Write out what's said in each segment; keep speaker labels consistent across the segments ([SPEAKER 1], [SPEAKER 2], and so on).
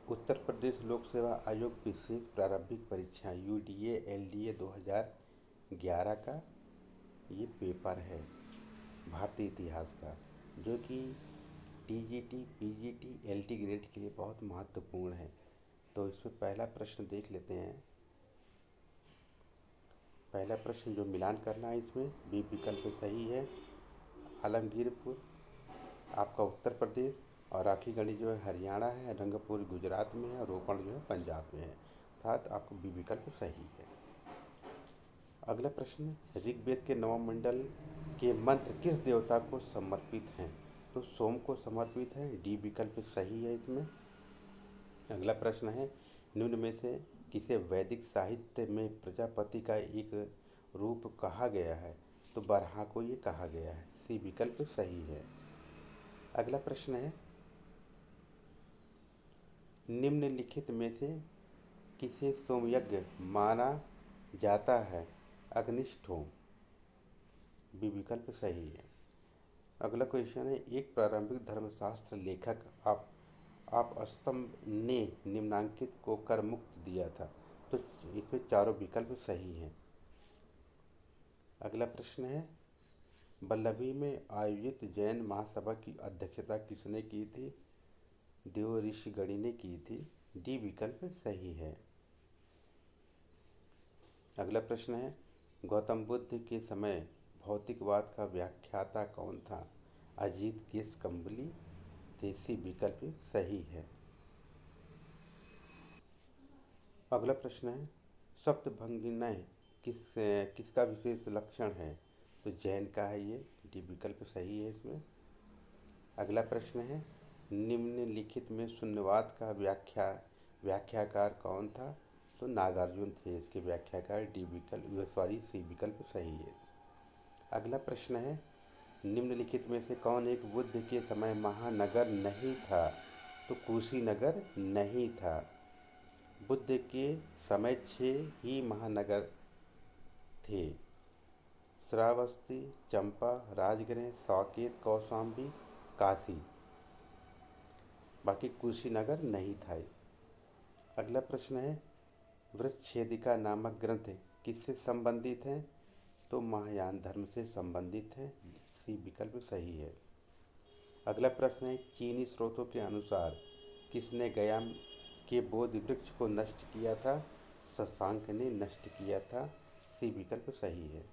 [SPEAKER 1] उत्तर प्रदेश लोक सेवा आयोग विशेष प्रारंभिक परीक्षा यूडीए एलडीए 2011 का ये पेपर है भारतीय इतिहास का, जो कि टीजीटी पीजीटी एलटी ग्रेड के लिए बहुत महत्वपूर्ण है। तो इसमें पहला प्रश्न देख लेते हैं। पहला प्रश्न जो मिलान करना है, इसमें बी विकल्प सही है। आलमगीरपुर आपका उत्तर प्रदेश और राखीगढ़ी जो है हरियाणा है, रंगपुर गुजरात में है और रोपण जो है पंजाब में है, अर्थात आपका बी विकल्प सही है। अगला प्रश्न, ऋग्वेद के नवम मंडल के मंत्र किस देवता को समर्पित हैं? तो सोम को समर्पित है, डी विकल्प सही है इसमें। अगला प्रश्न है, निम्न में से किसे वैदिक साहित्य में प्रजापति का एक रूप कहा गया है? तो बरहा को ये कहा गया है, सी विकल्प सही है। अगला प्रश्न है, निम्नलिखित में से किसे सोमयज्ञ माना जाता है? अग्निष्ठ होम, बी विकल्प सही है। अगला क्वेश्चन है, एक प्रारंभिक धर्मशास्त्र लेखक आप स्तंभ ने निम्नांकित को कर मुक्त दिया था? तो इसमें चारों विकल्प सही हैं। अगला प्रश्न है, वल्लभी में आयोजित जैन महासभा की अध्यक्षता किसने की थी? देव ऋषि गणी ने की थी, डी विकल्प सही है। अगला प्रश्न है, गौतम बुद्ध के समय भौतिकवाद का व्याख्याता कौन था? अजीत केस कंबली, सी विकल्प सही है। अगला प्रश्न है, सप्तभंगिनय किसका विशेष लक्षण है? तो जैन का है ये, डी विकल्प सही है इसमें। अगला प्रश्न है, निम्नलिखित में शून्यवाद का व्याख्याकार कौन था? तो नागार्जुन थे इसके व्याख्याकार, सी विकल्प सही है। अगला प्रश्न है, निम्नलिखित में से कौन एक बुद्ध के समय महानगर नहीं था? तो कुशीनगर नहीं था। बुद्ध के समय 6 ही महानगर थे, श्रावस्ती, चंपा, राजगृह, साकेत, कौशाम्बी, काशी, बाकी कुशीनगर नहीं था। अगला प्रश्न है, वृक्षछेदिका नामक ग्रंथ किससे संबंधित है? तो महायान धर्म से संबंधित है, सी विकल्प सही है। अगला प्रश्न है, चीनी स्रोतों के अनुसार किसने गया के बोधि वृक्ष को नष्ट किया था? शशांक ने नष्ट किया था, सी विकल्प सही है।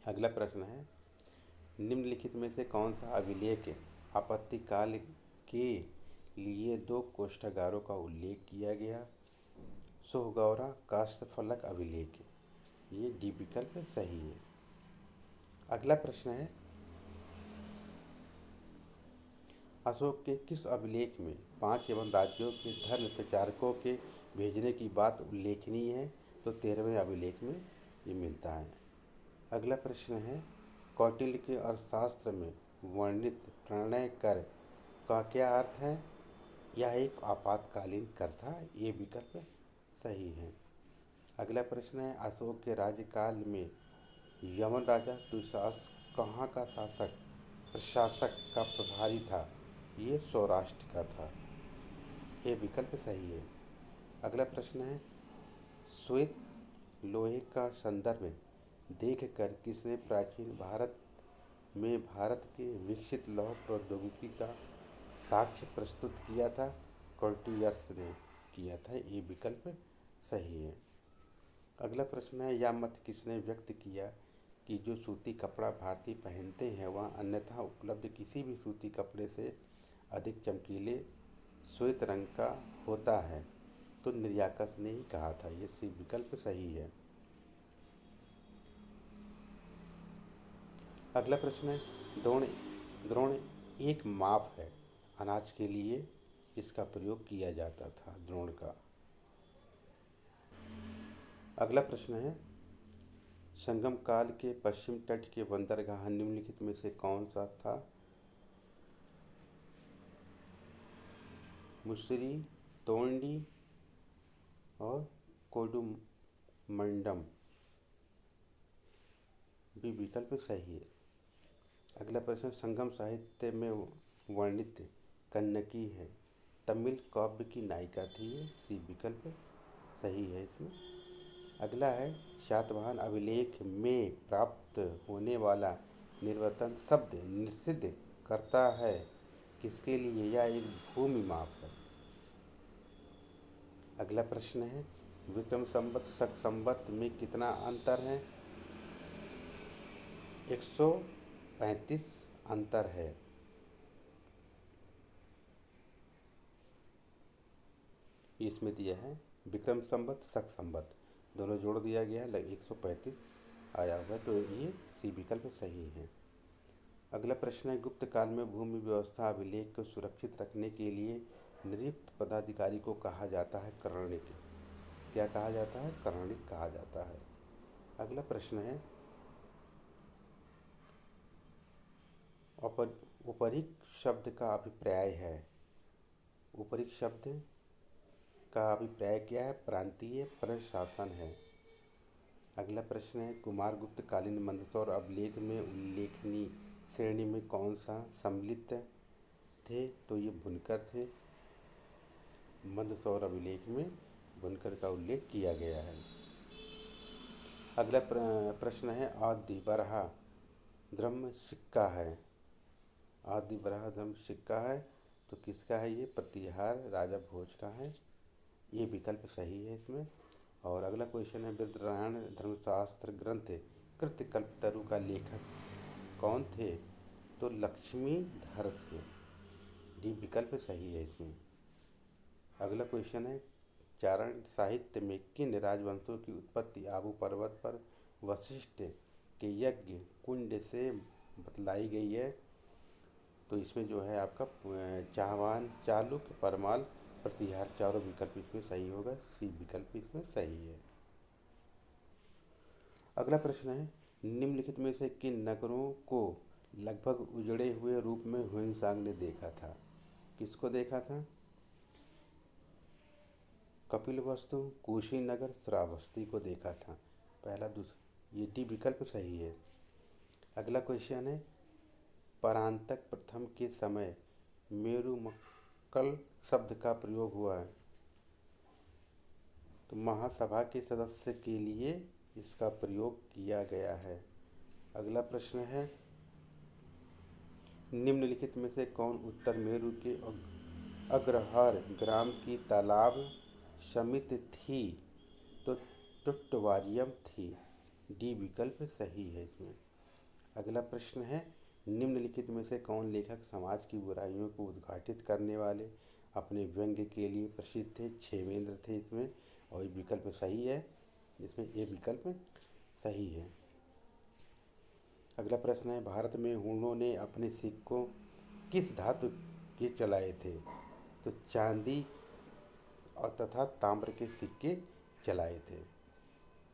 [SPEAKER 1] अगला प्रश्न है, निम्नलिखित में से कौन सा अभिलेख आपत्ति काल के लिए 2 कोष्ठागारों का उल्लेख किया गया? सोहगौरा काष्ठफलक अभिलेख, ये डी विकल्प सही है। अगला प्रश्न है, अशोक के किस अभिलेख में 5 एवं राज्यों के धर्म प्रचारकों के भेजने की बात उल्लेखनीय है? तो 13वें अभिलेख में ये मिलता है। अगला प्रश्न है, कौटिल्य के अर्थशास्त्र में वर्णित प्रणय कर का क्या अर्थ है? यह एक आपातकालीन कर था, ये विकल्प सही है। अगला प्रश्न है, अशोक के राज्यकाल में यमन राजा दुशासन कहाँ का प्रशासक का प्रभारी था? ये सौराष्ट्र का था, ये विकल्प सही है। अगला प्रश्न है, श्वेत लोहे का संदर्भ देखकर किसने प्राचीन भारत में भारत के विकसित लौह प्रौद्योगिकी का साक्ष्य प्रस्तुत किया था? कॉर्टियर्स ने किया था, ये विकल्प सही है। अगला प्रश्न है, यह मत किसने व्यक्त किया कि जो सूती कपड़ा भारतीय पहनते हैं वह अन्यथा उपलब्ध किसी भी सूती कपड़े से अधिक चमकीले श्वेत रंग का होता है? तो निर्याकस ने ही कहा था, ये सी विकल्प सही है। अगला प्रश्न है, द्रोण द्रोण एक माप है, अनाज के लिए इसका प्रयोग किया जाता था, द्रोण का। अगला प्रश्न है, संगम काल के पश्चिम तट के बंदरगाह निम्नलिखित में से कौन सा था? मुसरी, तोंडी और कोडुमंडम, भी विकल्प सही है। अगला प्रश्न, संगम साहित्य में वर्णित कन्नकी है तमिल काव्य की नायिका थी ये। सी विकल्प सही है इसमें। अगला है शातवाहन अभिलेख में प्राप्त होने वाला निर्वचन शब्द निषिद्ध करता है किसके लिए? यह एक भूमि माप है। अगला प्रश्न है विक्रम संवत शक संवत में कितना अंतर है? 135 अंतर है। इसमें दिया है विक्रम संवत शक संवत दोनों जोड़ दिया गया है, 135 आया हुआ है, तो ये सी विकल्प सही है। अगला प्रश्न है गुप्त काल में भूमि व्यवस्था अभिलेख को सुरक्षित रखने के लिए नियुक्त पदाधिकारी को कहा जाता है करणिक। क्या कहा जाता है? करणिक कहा जाता है। अगला प्रश्न है उपरिक्त शब्द का अभिप्राय है। उपरिक्त शब्द का अभिप्राय क्या है? प्रांतीय प्रशासन है। अगला प्रश्न है कुमार गुप्त कालीन मंदसौर अभिलेख में उल्लेखनीय श्रेणी में कौन सा सम्मिलित थे? तो ये बुनकर थे। मंदसौर अभिलेख में बुनकर का उल्लेख किया गया है। अगला प्रश्न है आदि बरहा द्रह्म सिक्का है। आदि बरहा द्रह्म सिक्का है तो किसका है? ये प्रतिहार राजा भोज का है। ये विकल्प सही है इसमें। और अगला क्वेश्चन है वृद्धरायण धर्मशास्त्र ग्रंथ कृतकल्पतरु का लेखक कौन थे? तो लक्ष्मीधर थे। डी विकल्प सही है इसमें। अगला क्वेश्चन है चारण साहित्य में किन राजवंशों की उत्पत्ति आबू पर्वत पर वशिष्ठ के यज्ञ कुंड से बतलाई गई है? तो इसमें जो है आपका चाहवान चालुक्य परमाल प्रतिहार चारों विकल्प इसमें सही होगा। सी विकल्प इसमें सही है। अगला प्रश्न है निम्नलिखित में से किन नगरों को लगभग उजड़े हुए रूप में ह्वेनसांग ने देखा था? किसको देखा था? कपिलवस्तु, कुशीनगर, श्रावस्ती को देखा था। पहला दूसरा, ये डी विकल्प सही है। अगला क्वेश्चन है परांतक प्रथम के समय मेरुमक्कल शब्द का प्रयोग हुआ है। तो महासभा के सदस्य के लिए इसका प्रयोग किया गया है। अगला प्रश्न है निम्नलिखित में से कौन उत्तर मेरु के अग्रहार ग्राम की तालाब समिति थी? तो टुट्टवारियम थी। डी विकल्प सही है इसमें। अगला प्रश्न है निम्नलिखित में से कौन लेखक समाज की बुराइयों को उद्घाटित करने वाले अपने व्यंग्य के लिए प्रसिद्ध थे? क्षेमेंद्र थे इसमें। और ये विकल्प सही है। इसमें ये विकल्प सही है। अगला प्रश्न है भारत में हुणों ने अपने सिक्कों किस धातु के चलाए थे? तो चांदी और तथा ताम्र के सिक्के चलाए थे।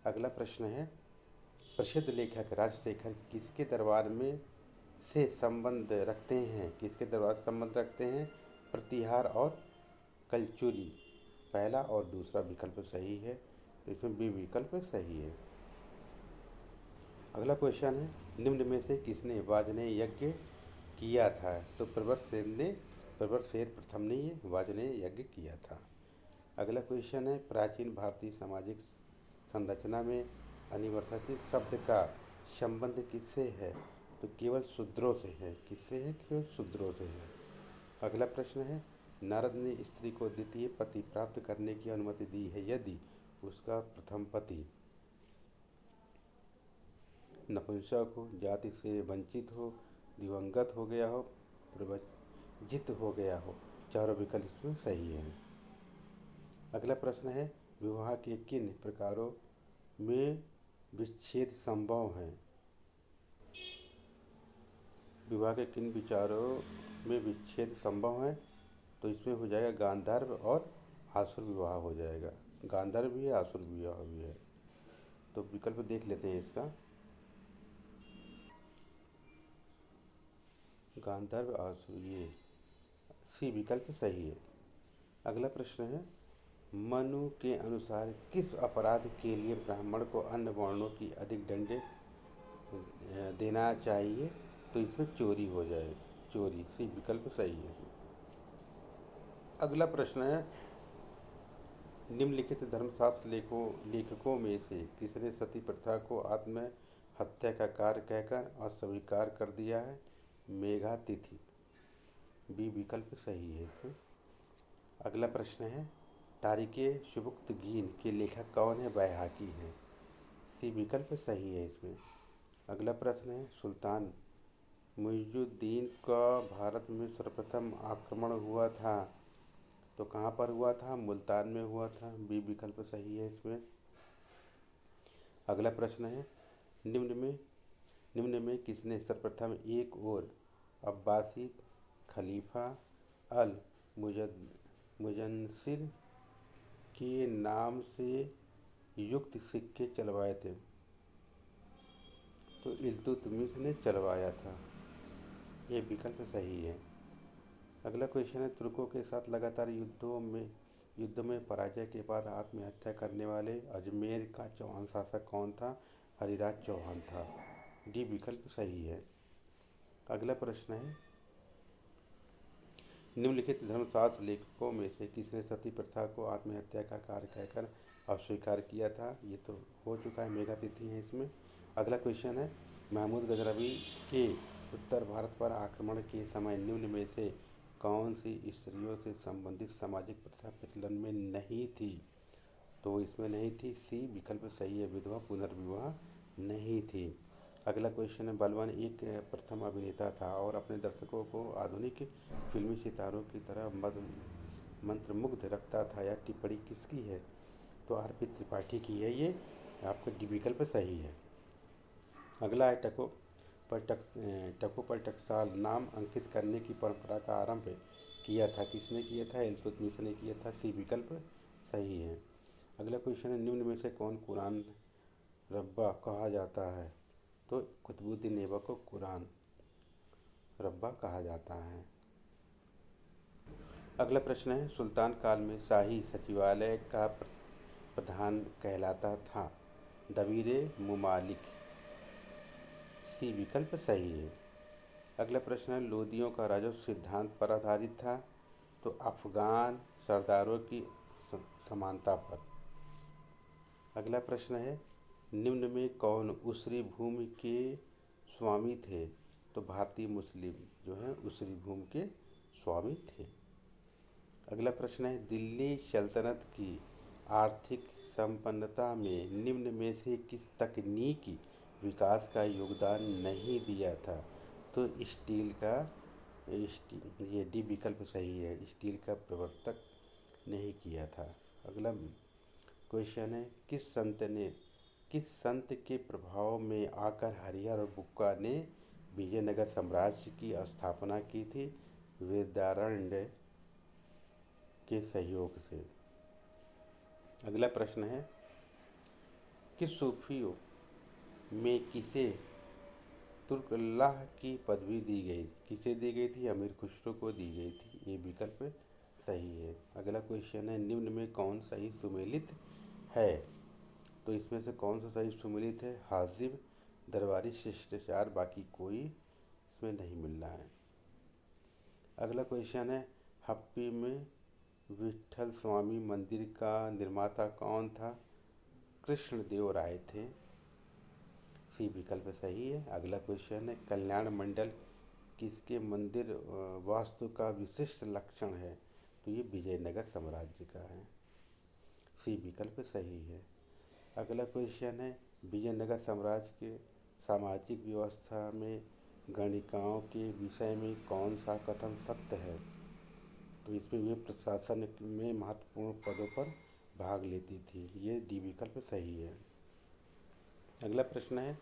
[SPEAKER 1] अगला प्रश्न है प्रसिद्ध लेखक राजशेखर किसके दरबार में से संबंध रखते हैं? किसके दरबार से संबंध रखते हैं? प्रतिहार और कलचुरी। पहला और दूसरा विकल्प सही है। तो इसमें बी विकल्प सही है। अगला क्वेश्चन है निम्न में से किसने वाजने यज्ञ किया था? तो प्रवरशेर प्रथम ने ये वाजने यज्ञ किया था। अगला क्वेश्चन है प्राचीन भारतीय सामाजिक संरचना में अनिवर्सित शब्द का संबंध किससे है? तो केवल शूद्रों से है। किससे है? केवल शूद्रों से है। अगला प्रश्न है नारद ने स्त्री को द्वितीय पति प्राप्त करने की अनुमति दी है यदि उसका प्रथम पति नपुंसक हो, जाति से वंचित हो, दिवंगत हो गया हो, प्रवजित हो गया हो। चारों विकल्प इसमें सही है। अगला प्रश्न है विवाह के किन प्रकारों में विच्छेद संभव है? विवाह के किन विचारों में विच्छेद संभव है? तो इसमें हो जाएगा गांधर्व और आसुर विवाह हो जाएगा। गांधर्व भी है, आसुर विवाह भी है। तो विकल्प देख लेते हैं इसका। गांधर्व आसुर, ये सी विकल्प सही है। अगला प्रश्न है मनु के अनुसार किस अपराध के लिए ब्राह्मण को अन्य वर्णों की अधिक दंड देना चाहिए? तो इसमें चोरी हो जाए। चोरी, सी विकल्प सही है। अगला प्रश्न है, निम्नलिखित धर्मशास्त्र लेखकों में से किसने सती प्रथा को आत्महत्या का कार्य कहकर अस्वीकार कर दिया है? मेघातिथि। बी विकल्प सही है इसमें। अगला प्रश्न है, तारिके सुबुक्तगीन के लेखक कौन है? बैहाकी हैं। सी विकल्प सही है इसमें। अगला प्रश्न है, सुल्तान मुइजुद्दीन का भारत में सर्वप्रथम आक्रमण हुआ था तो कहाँ पर हुआ था? मुल्तान में हुआ था। बी विकल्प सही है इसमें। अगला प्रश्न है, निम्न में निम्न में किसने सर्वप्रथम एक और अब्बासी खलीफा अल मुजन्सिर के नाम से युक्त सिक्के चलवाए थे? तो इल्तुतमिश ने चलवाया था। ये विकल्प सही है। अगला क्वेश्चन है, तुर्कों के साथ लगातार युद्धों में पराजय के बाद आत्महत्या करने वाले अजमेर का चौहान शासक कौन था? हरिराज चौहान था। डी विकल्प सही है। अगला प्रश्न है, निम्नलिखित धर्मशास्त्र लेखकों में से किसने सती प्रथा को आत्महत्या का कार्य कहकर अस्वीकार किया था? ये तो हो चुका है, मेघातिथि है इसमें। अगला क्वेश्चन है, महमूद गजनवी के उत्तर भारत पर आक्रमण के समय निम्न में से कौन सी स्त्रियों से संबंधित सामाजिक प्रथा प्रचलन में नहीं थी? तो इसमें नहीं थी। सी विकल्प सही है, विधवा पुनर्विवाह नहीं थी। अगला क्वेश्चन है, बलवान एक प्रथम अभिनेता था और अपने दर्शकों को आधुनिक फिल्मी सितारों की तरह मंत्रमुग्ध रखता था। यह टिप्पणी किसकी है? तो आर.पी. त्रिपाठी की है ये। आपका डी विकल्प सही है। अगला है, टको पर टकसाल नाम अंकित करने की परंपरा का आरंभ किया था? किसने किया था? इल्तुतमिश ने किया था। सी विकल्प सही है। अगला क्वेश्चन है, निम्न में से कौन कुरान रब्बा कहा जाता है? तो कुतुबुद्दीन ऐबक को कुरान रब्बा कहा जाता है। अगला प्रश्न है, सुल्तान काल में शाही सचिवालय का प्रधान कहलाता था? दबीर मुमालिक। सी विकल्प सही है। अगला प्रश्न है, लोदियों का राजस्व सिद्धांत पर आधारित था? तो अफगान सरदारों की समानता पर। अगला प्रश्न है, निम्न में कौन उसरी भूमि के स्वामी थे? तो भारतीय मुस्लिम जो हैं उसरी भूमि के स्वामी थे। अगला प्रश्न है, दिल्ली सल्तनत की आर्थिक संपन्नता में निम्न में से किस तकनीकी विकास का योगदान नहीं दिया था? तो ये डी विकल्प सही है, स्टील का प्रवर्तक नहीं किया था। अगला क्वेश्चन है, किस संत के प्रभाव में आकर हरिहर और बुक्का ने विजयनगर साम्राज्य की स्थापना की थी? वेदारण्य के सहयोग से। अगला प्रश्न है, किस सूफियों में किसे तुर्कल्लाह की पदवी दी गई? किसे दी गई थी? अमीर खुसरो को दी गई थी। ये विकल्प सही है। अगला क्वेश्चन है, निम्न में कौन सही सुमेलित है? तो इसमें से कौन सा सही सुमेलित है? हाजिब दरबारी शिष्टाचार, बाकी कोई इसमें नहीं मिल रहा है। अगला क्वेश्चन है, हम्पी में विट्ठल स्वामी मंदिर का निर्माता कौन था? कृष्णदेव राय थे। सी विकल्प सही है। अगला क्वेश्चन है, कल्याण मंडल किसके मंदिर वास्तु का विशिष्ट लक्षण है? तो ये विजयनगर साम्राज्य का है। सी विकल्प सही है। अगला क्वेश्चन है, विजयनगर साम्राज्य के सामाजिक व्यवस्था में गणिकाओं के विषय में कौन सा कथन सत्य है? तो इसमें वे प्रशासन में महत्वपूर्ण पदों पर भाग लेती थी। ये डी विकल्प सही है। अगला प्रश्न है,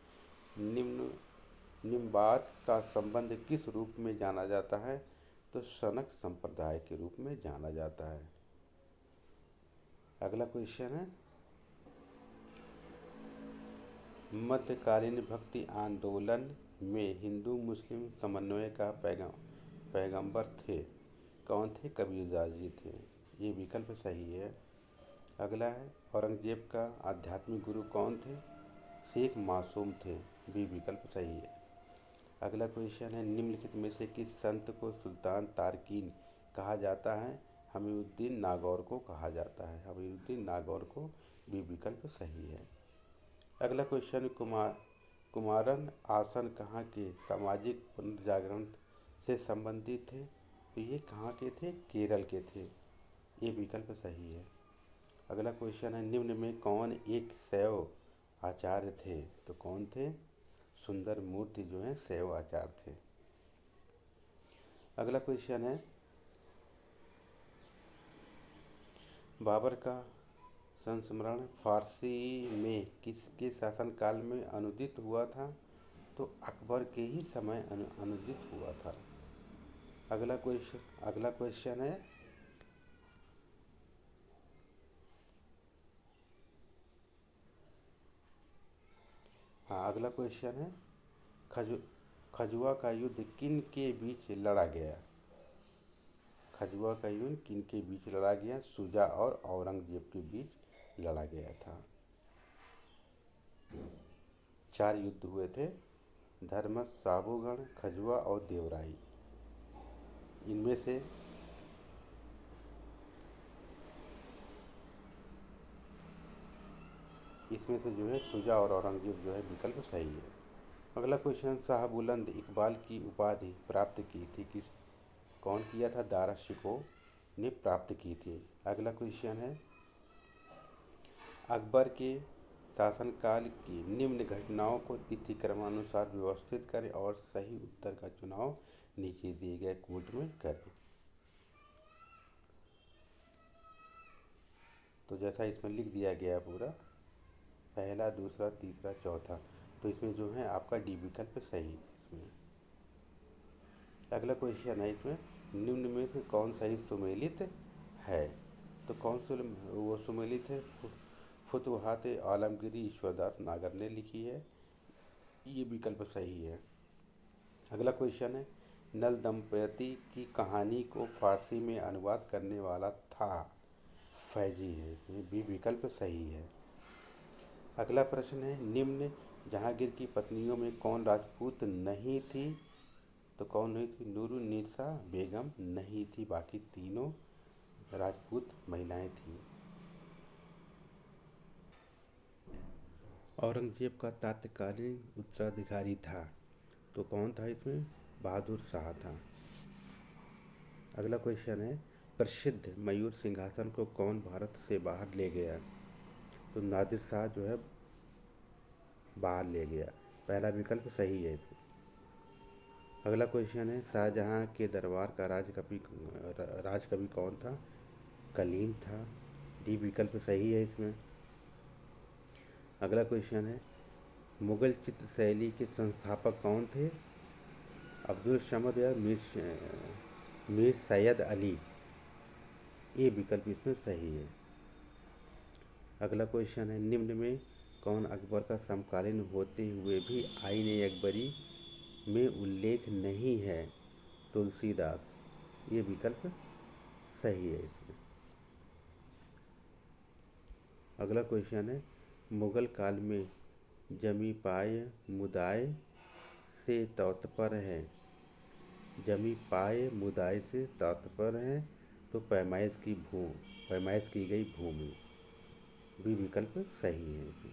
[SPEAKER 1] निम्बार्क का संबंध किस रूप में जाना जाता है? तो शनक संप्रदाय के रूप में जाना जाता है। अगला क्वेश्चन है, मध्यकालीन भक्ति आंदोलन में हिंदू मुस्लिम समन्वय का पैगंबर थे? कौन थे? कबीरदास जी थे। ये विकल्प सही है। अगला है, औरंगजेब का आध्यात्मिक गुरु कौन थे? शेख मासूम थे। बी विकल्प सही है। अगला क्वेश्चन है, निम्नलिखित में से किस संत को सुल्तान तारकीन कहा जाता है? हमीउद्दीन नागौर को कहा जाता है। हमीउद्दीन नागौर को बी विकल्प सही है। अगला क्वेश्चन, कुमारन आसन कहाँ के सामाजिक पुनर्जागरण से संबंधित थे? तो ये कहाँ के थे? केरल के थे। ये विकल्प सही है। अगला क्वेश्चन है, निम्न में कौन एक शैव आचार्य थे? तो कौन थे? सुंदर मूर्ति जो है शैव आचार्य थे। अगला क्वेश्चन है, बाबर का संस्मरण फारसी में किसके शासनकाल में अनुदित हुआ था? तो अकबर के ही समय अनुदित हुआ था। अगला क्वेश्चन है, हाँ अगला क्वेश्चन है, खजुआ का युद्ध किन के बीच लड़ा गया? खजुआ का युद्ध किन के बीच लड़ा गया? शुजा और औरंगजेब के बीच लड़ा गया था। 4 युद्ध हुए थे, धर्मस, साबूगढ़, खजुआ और देवराई। इनमें से इसमें से जो है शुजा और औरंगजेब जो है विकल्प सही है। अगला क्वेश्चन, शाह बुलंद इकबाल की उपाधि प्राप्त की थी कौन किया था? दारा शिकोह ने प्राप्त की थी। अगला क्वेश्चन है, अकबर के शासनकाल की निम्न घटनाओं को तिथि क्रमानुसार व्यवस्थित करें और सही उत्तर का चुनाव नीचे दिए गए कोड में करें। तो जैसा इसमें लिख दिया गया पूरा, पहला, दूसरा, तीसरा, चौथा, तो इसमें जो है आपका डी विकल्प सही है इसमें। अगला क्वेश्चन है, इसमें निम्न में से कौन सही सुमेलित है? तो कौन सा वो सुमेलित है? फुतुहात आलमगीरी ईश्वरदास नागर ने लिखी है। ये विकल्प सही है। अगला क्वेश्चन है, नल दंपति की कहानी को फारसी में अनुवाद करने वाला था? फैजी है। इसमें बी विकल्प सही है। अगला प्रश्न है, निम्न जहांगीर की पत्नियों में कौन राजपूत नहीं थी? तो कौन नहीं थी? नूरुन्निसा बेगम नहीं थी, बाकी तीनों राजपूत महिलाएं थीं। औरंगजेब का तत्कालीन उत्तराधिकारी था, तो कौन था इसमें? बहादुर शाह था। अगला क्वेश्चन है, प्रसिद्ध मयूर सिंहासन को कौन भारत से बाहर ले गया? तो नादिर शाह जो है बाहर ले गया। पहला विकल्प सही है इसमें। अगला क्वेश्चन है, शाहजहां के दरबार का राजकवि कौन था? कलीम था। डी विकल्प सही है इसमें। अगला क्वेश्चन है, मुगल चित्र शैली के संस्थापक कौन थे? अब्दुल समद या मीर सैयद अली। ये विकल्प इसमें सही है। अगला क्वेश्चन है, निम्न में कौन अकबर का समकालीन होते हुए भी आईन अकबरी में उल्लेख नहीं है? तुलसीदास। ये विकल्प सही है इसमें। अगला क्वेश्चन है, मुगल काल में जमी पाय मुदाय से तात्पर्य है? जमी पाय मुदाय से तात्पर्य है तो पैमाइश की गई भूमि। भी विकल्प सही है इसमें।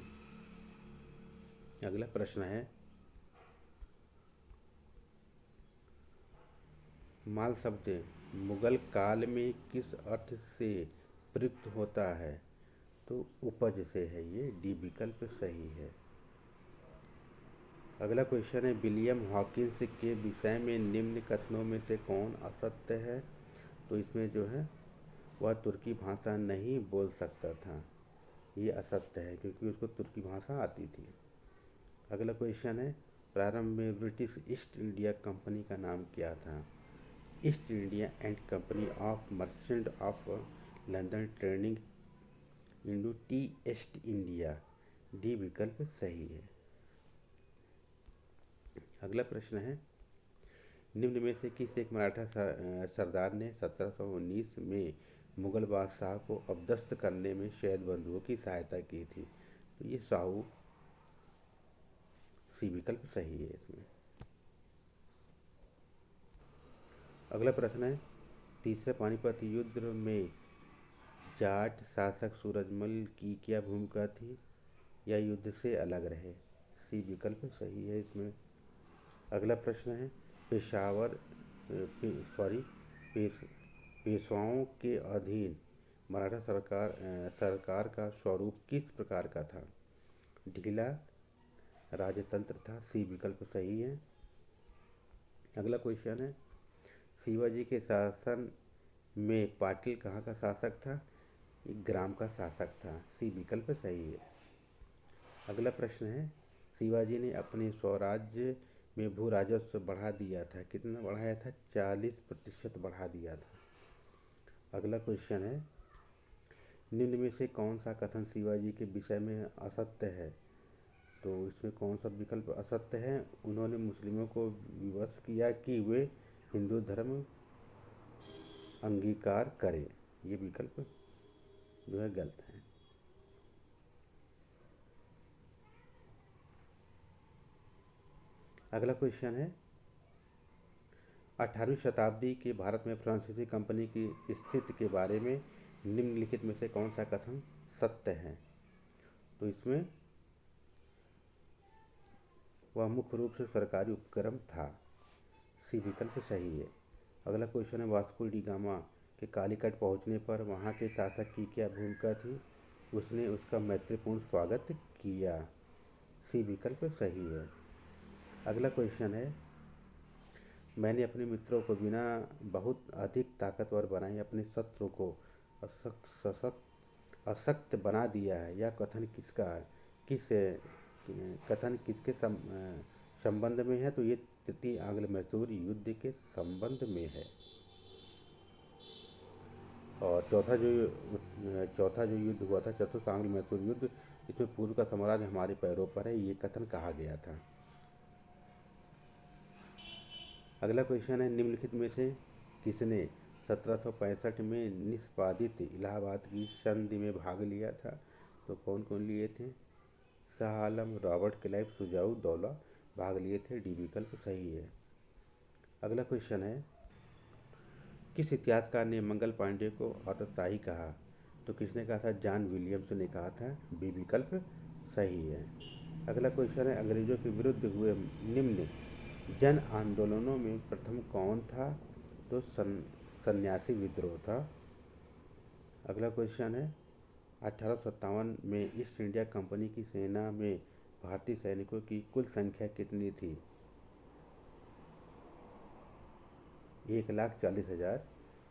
[SPEAKER 1] अगला प्रश्न है, माल शब्द मुगल काल में किस अर्थ से प्रयुक्त होता है? तो उपज से है। ये डी विकल्प सही है। अगला क्वेश्चन है, विलियम हॉकिंस के विषय में निम्न कथनों में से कौन असत्य है? तो इसमें जो है वह तुर्की भाषा नहीं बोल सकता था। ये असत्य है क्योंकि उसको तुर्की भाषा आती थी। अगला क्वेश्चन है, प्रारंभ में ब्रिटिश ईस्ट इंडिया कंपनी का नाम क्या था? East India and company of merchant of London trading Indo T east India. D विकल्प सही है। अगला प्रश्न है, निम्न में से किस एक मराठा सरदार ने 1719 में मुगल बादशाह को अपदस्थ करने में शैद बंधुओं की सहायता की थी? तो ये साहू। सी विकल्प सही है इसमें। अगला प्रश्न है, तीसरा, पानीपत युद्ध में जाट शासक सूरजमल की क्या भूमिका थी या युद्ध से अलग रहे? सी विकल्प सही है इसमें। अगला प्रश्न है, पेशावर सॉरी पेश पेशवाओं के अधीन मराठा सरकार का स्वरूप किस प्रकार का था? ढीला राजतंत्र था। सी विकल्प सही है। अगला क्वेश्चन है, शिवाजी के शासन में पाटिल कहाँ का शासक था? ग्राम का शासक था। सी विकल्प सही है। अगला प्रश्न है, शिवाजी ने अपने स्वराज्य में भू राजस्व बढ़ा दिया था। कितना बढ़ाया था? 40% बढ़ा दिया था। अगला क्वेश्चन है, निम्न में से कौन सा कथन शिवाजी के विषय में असत्य है? तो इसमें कौन सा विकल्प असत्य है? उन्होंने मुस्लिमों को विवश किया कि वे हिंदू धर्म अंगीकार करें। ये विकल्प जो है गलत है। अगला क्वेश्चन है, 18वीं शताब्दी के भारत में फ्रांसीसी कंपनी की स्थिति के बारे में निम्नलिखित में से कौन सा कथन सत्य है? तो इसमें वह मुख्य रूप से सरकारी उपक्रम था। सी विकल्प सही है। अगला क्वेश्चन है, वास्को डी गामा के कालीकट पहुंचने पर वहां के शासक की क्या भूमिका थी? उसने उसका मैत्रीपूर्ण स्वागत किया। सी विकल्प सही है। अगला क्वेश्चन है, मैंने अपने मित्रों को बिना बहुत अधिक ताकतवर बनाए अपने शत्रु को अशक्त बना दिया है। यह कथन किसका है? किस कथन किसके संबंध में है? तो ये तृतीय आंग्ल मैसूर युद्ध के संबंध में है। और चौथा जो युद्ध हुआ था, चतुर्थ आंग्ल मैसूर युद्ध, इसमें पूर्व का साम्राज्य हमारे पैरों पर है, ये कथन कहा गया था। अगला क्वेश्चन है, निम्नलिखित में से किसने 1765 में निष्पादित इलाहाबाद की संधि में भाग लिया था? तो कौन कौन लिए थे? शाह आलम, रॉबर्ट क्लाइव, सुजाऊ दौला भाग लिए थे। डी विकल्प सही है। अगला क्वेश्चन है, किस इतिहासकार ने मंगल पांडे को आतताई कहा? तो किसने कहा था? जॉन विलियम्स ने कहा था। बी विकल्प सही है। अगला क्वेश्चन है, अंग्रेजों के विरुद्ध हुए निम्न जन आंदोलनों में प्रथम कौन था? तो सन्यासी विद्रोह था। अगला क्वेश्चन है, 1857 में ईस्ट इंडिया कंपनी की सेना में भारतीय सैनिकों की कुल संख्या कितनी थी? 1,40,000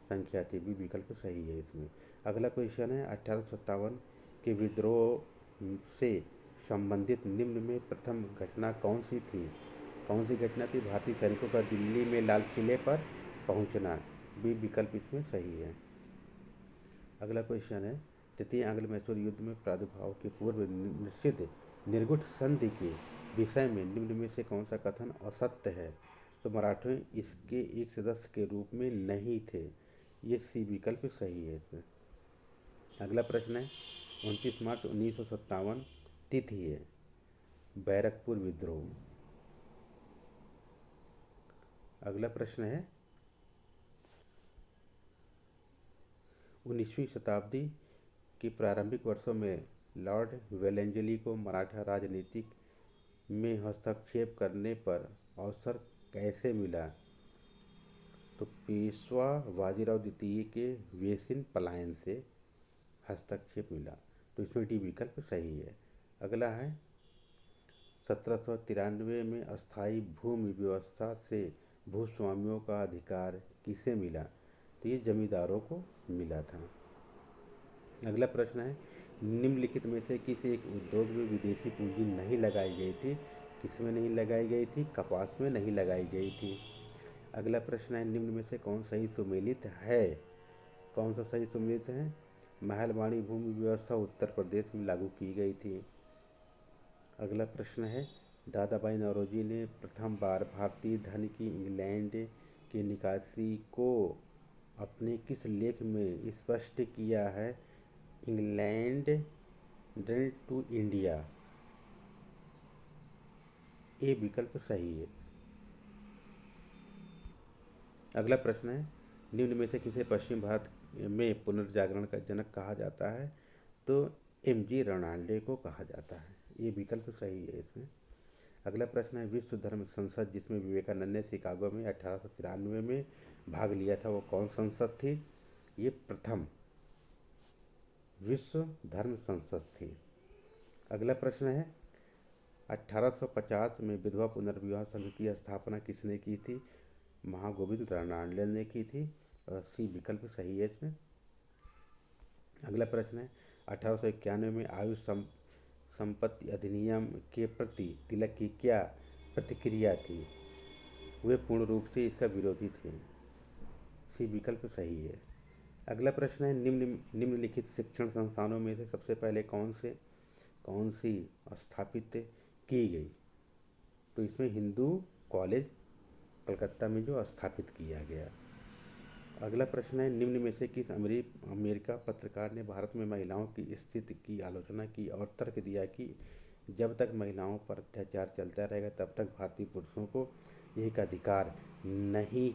[SPEAKER 1] संख्या थी। बी विकल्प सही है इसमें। अगला क्वेश्चन है, 1857 के विद्रोह से संबंधित निम्न में प्रथम घटना कौन सी थी? कौन सी घटना थी? भारतीय सैनिकों का दिल्ली में लाल किले पर पहुंचना। बी विकल्प इसमें सही है। अगला क्वेश्चन है, तृतीय आंग्ल मैसूर युद्ध में प्रादुर्भाव के पूर्व निश्चित निर्गुट संधि के विषय में निम्न में से कौन सा कथन असत्य है? तो मराठे इसके एक सदस्य के रूप में नहीं थे। ये सी विकल्प सही है इसमें। अगला प्रश्न है, 29 मार्च 1957 तिथि है बैरकपुर विद्रोह। अगला प्रश्न है, 19वीं शताब्दी के प्रारंभिक वर्षों में लॉर्ड वेलेंजली को मराठा राजनीति में हस्तक्षेप करने पर अवसर कैसे मिला? तो पेशवा बाजीराव द्वितीय के वेसिन पलायन से हस्तक्षेप मिला। तो इसमें डी विकल्प सही है। अगला है, 1793 में अस्थायी भूमि व्यवस्था से भूस्वामियों का अधिकार किसे मिला? तो ये जमींदारों को मिला था। अगला प्रश्न है, निम्नलिखित में से किसी एक उद्योग में विदेशी पूंजी नहीं लगाई गई थी? किसमें नहीं लगाई गई थी? कपास में नहीं लगाई गई थी। अगला प्रश्न है, निम्न में से कौन सही सुमेलित है? कौन सा सही सुमेलित है? महलवाड़ी भूमि व्यवस्था उत्तर प्रदेश में लागू की गई थी। अगला प्रश्न है, दादा भाई नौरोजी ने प्रथम बार भारतीय धन की इंग्लैंड की निकासी को अपने किस लेख में स्पष्ट किया है? England to India. ए विकल्प सही है। अगला प्रश्न है, निम्न में से किसे पश्चिम भारत में पुनर्जागरण का जनक कहा जाता है? तो एम.जी. रणाल्डे को कहा जाता है। ये विकल्प सही है इसमें। अगला प्रश्न है, विश्व धर्म संसद जिसमें विवेकानंद ने शिकागो में 1893 में भाग लिया था, वो कौन संसद थी? ये प्रथम विश्व धर्म संसद थी। अगला प्रश्न है, 1850 में विधवा पुनर्विवाह संघ की स्थापना किसने की थी? महागोविंद रणाल्डे ने की थी। और सी विकल्प सही है इसमें। अगला प्रश्न है, 1891 में आयुष संपत्ति अधिनियम के प्रति तिलक की क्या प्रतिक्रिया थी? वे पूर्ण रूप से इसका विरोधी थे। सी विकल्प सही है। अगला प्रश्न है, निम्नलिखित शिक्षण संस्थानों में से सबसे पहले कौन सी स्थापित की गई? तो इसमें हिंदू कॉलेज कलकत्ता में जो स्थापित किया गया। अगला प्रश्न है, निम्न में से किस अमेरिका पत्रकार ने भारत में महिलाओं की स्थिति की आलोचना की और तर्क दिया कि जब तक महिलाओं पर अत्याचार चलता रहेगा तब तक भारतीय पुरुषों को एक अधिकार नहीं,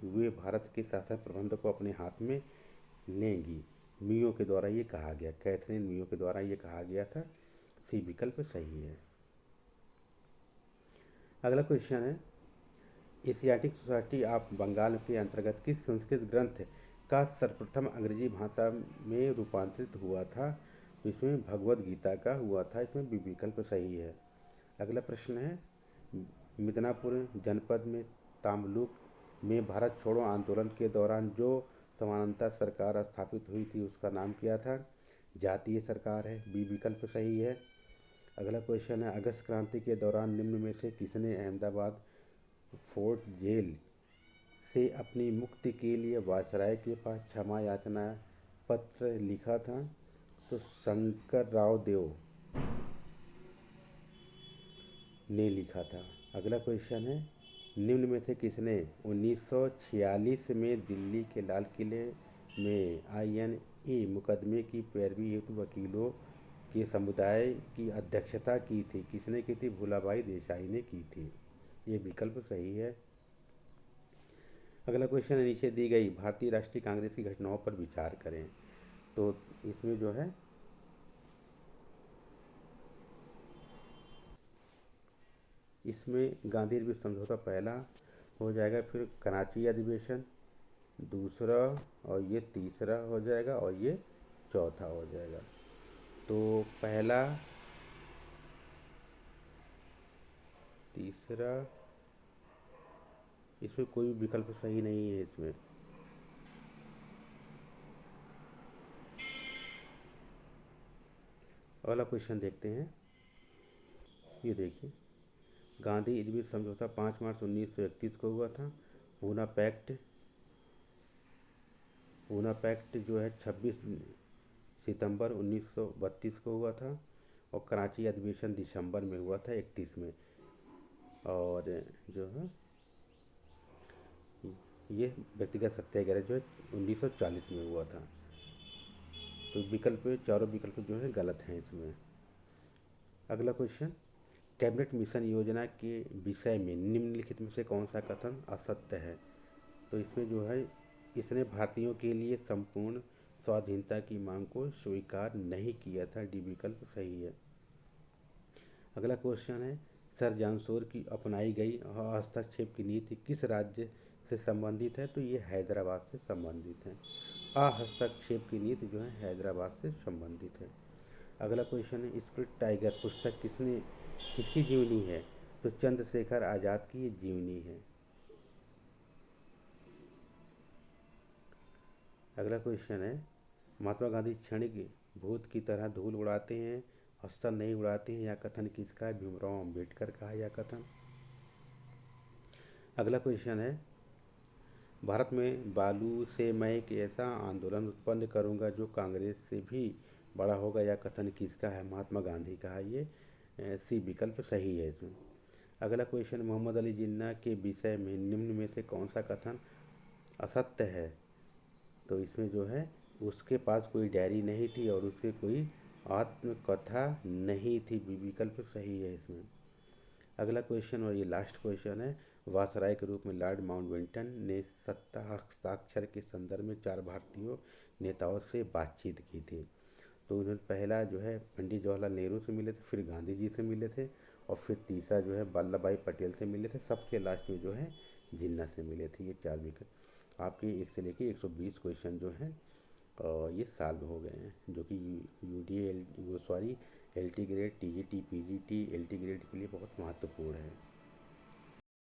[SPEAKER 1] वे भारत के शासन प्रबंध को अपने हाथ में लेंगी? मियो के द्वारा ये कहा गया, कैथरीन मियो के द्वारा ये कहा गया था। सी विकल्प सही है। अगला क्वेश्चन है, एशियाटिक सोसाइटी ऑफ बंगाल के अंतर्गत किस संस्कृत ग्रंथ का सर्वप्रथम अंग्रेजी भाषा में रूपांतरित हुआ था? तो इसमें भगवद गीता का हुआ था। इसमें भी विकल्प सही है। अगला प्रश्न है, मिदनापुर जनपद में तामलुक में भारत छोड़ो आंदोलन के दौरान जो समानांतर सरकार स्थापित हुई थी उसका नाम क्या था? जातीय सरकार है। बी विकल्प सही है। अगला क्वेश्चन है, अगस्त क्रांति के दौरान निम्न में से किसने अहमदाबाद फोर्ट जेल से अपनी मुक्ति के लिए वायसराय के पास क्षमा याचना पत्र लिखा था? तो शंकरराव देव ने लिखा था। अगला क्वेश्चन है, निम्न में से किसने 1946 में दिल्ली के लाल किले में INA मुकदमे की पैरवी हेतु वकीलों के समुदाय की अध्यक्षता की थी? किसने की थी? भूलाबाई देसाई ने की थी। ये विकल्प सही है। अगला क्वेश्चन है, नीचे दी गई भारतीय राष्ट्रीय कांग्रेस की घटनाओं पर विचार करें। तो इसमें जो है इसमें गांधी इरविन समझौता पहला हो जाएगा, फिर कराची अधिवेशन दूसरा, और ये तीसरा हो जाएगा, और ये चौथा हो जाएगा। तो पहला, तीसरा, इसमें कोई विकल्प सही नहीं है इसमें। अगला क्वेश्चन देखते हैं। ये देखिए, गांधी इरविन समझौता 5 मार्च 1931 को हुआ था। पूना पैक्ट जो है 26 सितंबर 1932 को हुआ था। और कराची अधिवेशन दिसंबर में हुआ था 31 में। और जो है ये व्यक्तिगत सत्याग्रह जो है 1940 में हुआ था। तो चारों विकल्प जो है गलत हैं इसमें। अगला क्वेश्चन, कैबिनेट मिशन योजना के विषय में निम्नलिखित में से कौन सा कथन असत्य है? तो इसमें जो है इसने भारतीयों के लिए संपूर्ण स्वाधीनता की मांग को स्वीकार नहीं किया था। डी विकल्प सही है। अगला क्वेश्चन है, सर जॉन सोर की अपनाई गई हस्तक्षेप की नीति किस राज्य से संबंधित है? तो ये हैदराबाद से संबंधित है। हस्तक्षेप की नीति जो है हैदराबाद से संबंधित है। अगला क्वेश्चन है, स्पिरिट टाइगर पुस्तक किसकी जीवनी है? तो चंद्रशेखर आज़ाद की ये जीवनी है। अगला क्वेश्चन है, महात्मा गांधी क्षणिक भूत की तरह धूल उड़ाते हैं, हस्तर नहीं उड़ाते हैं, यह कथन किसका है? भीमराव अम्बेडकर का है यह कथन। अगला क्वेश्चन है, भारत में बालू से मैं एक ऐसा आंदोलन उत्पन्न करूंगा जो कांग्रेस से भी बड़ा होगा, यह कथन किसका है? महात्मा गांधी का है। ये सी विकल्प सही है इसमें। अगला क्वेश्चन, मोहम्मद अली जिन्ना के विषय में निम्न में से कौन सा कथन असत्य है? तो इसमें जो है उसके पास कोई डायरी नहीं थी और उसके कोई आत्मकथा नहीं थी। बी विकल्प सही है इसमें। अगला क्वेश्चन और ये लास्ट क्वेश्चन है, वायसराय के रूप में लॉर्ड माउंटबेटन ने सत्ता हस्ताक्षर के संदर्भ में 4 भारतीय नेताओं से बातचीत की थी। तो उन्होंने पहला जो है पंडित जवाहरलाल नेहरू से मिले थे, फिर गांधी जी से मिले थे, और फिर तीसरा जो है वल्लभ भाई पटेल से मिले थे, सबसे लास्ट में जो है जिन्ना से मिले थे। ये 4 विकेट आपके 1 से लेके 120 क्वेश्चन जो हैं और ये सॉल्व हो गए हैं, जो कि यूडीए वो sorry LT grade, TGT, PGT, LT grade के लिए बहुत महत्वपूर्ण है।